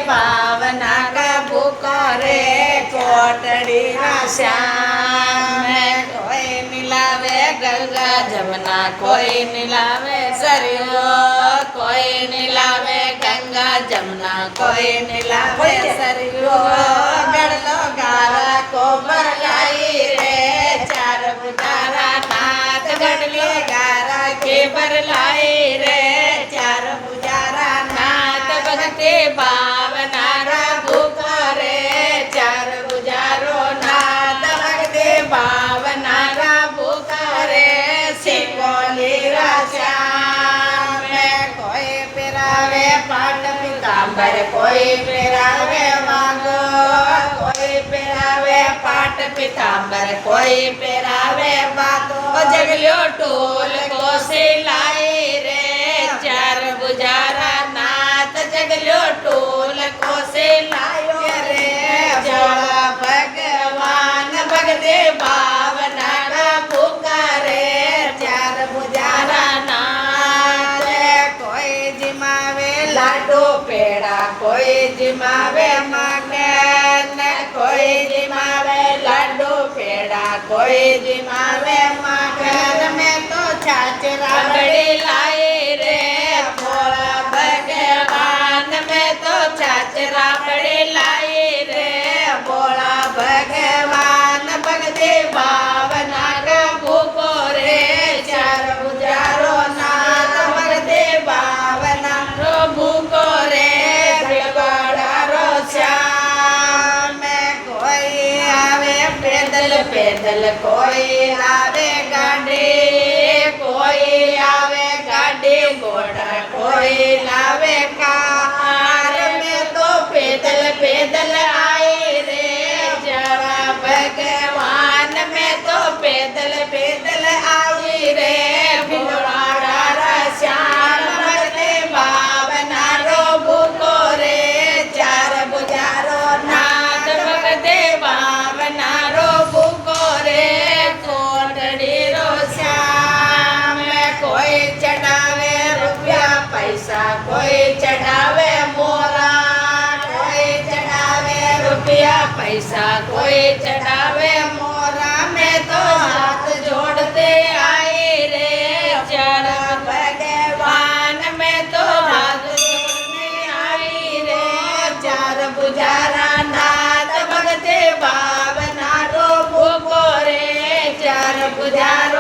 भावना का भूखो रे कोटड़ी श्याम। कोई मिलावे गंगा जमुना कोई मिलावे सरयू, कोई मिलावे गंगा जमुना कोई मिलावे सरयू। गड़लो गारा को बरलाई रे चार बुधारा नाथ, गड़लो गारा के बरलाई रे चार बुधारा नाथ। भक्ति भावना रा भूखो रे चार बुझारो नाथ, भक्ति भावना रा भूखो रे सिकोली रा श्याम। कोई पिरावे पाट पीतांबर कोई पिरावे मांगो, कोई पिरावे पाट पीतांबर कोई पिरावे बातो। जगलियो टोल को सिलाई रे चार बुझारा नाथ, जगलियो टोल को सिलायो रे भोला भगवान। भगते भावना का भूखा रे चार बुझारा नाथ। कोई जिमावे लाडू पेड़ा कोई जिमावे मगन, कोई जिमावे लाडू पेड़ा कोई जिमावे मगन। मैं तो छाछ राबड़ी लाई रे भोला भगवान, मैं तो छाछ राबड़ी लाई रे भोला भगवान। भक्ति भावना का भूखो रे चार बुझारो नाथ, भक्ति भावना रो भूखो रे बिगड़ारो श्याम। कोई आवे पैदल पैदल कोई आवे गाड़ी, कोई आवे गाड़ी घोड़ा कोई लावे कार। में तो पैदल पैदल आई रे जरा भगवान, में तो पैदल पैदल आई रे भोला श्याम। भक्ति भावना रो भूखो रे चार बुझारो नाथ, भक्ति भावना रो भूखो रे कोटड़ी रो श्याम। कोई चढ़ावे रुपया पैसा कोई चढ़ावे मोरा, कोई चढ़ावे रुपया पैसा कोई चढ़ावे मोरा। मैं तो हाथ जोड़ते आई रे चार भगवान, मैं तो हाथ जोड़ने आई रे चार बुझारा नाथ। भक्ति भावना रो भूखो रे चार बुझारो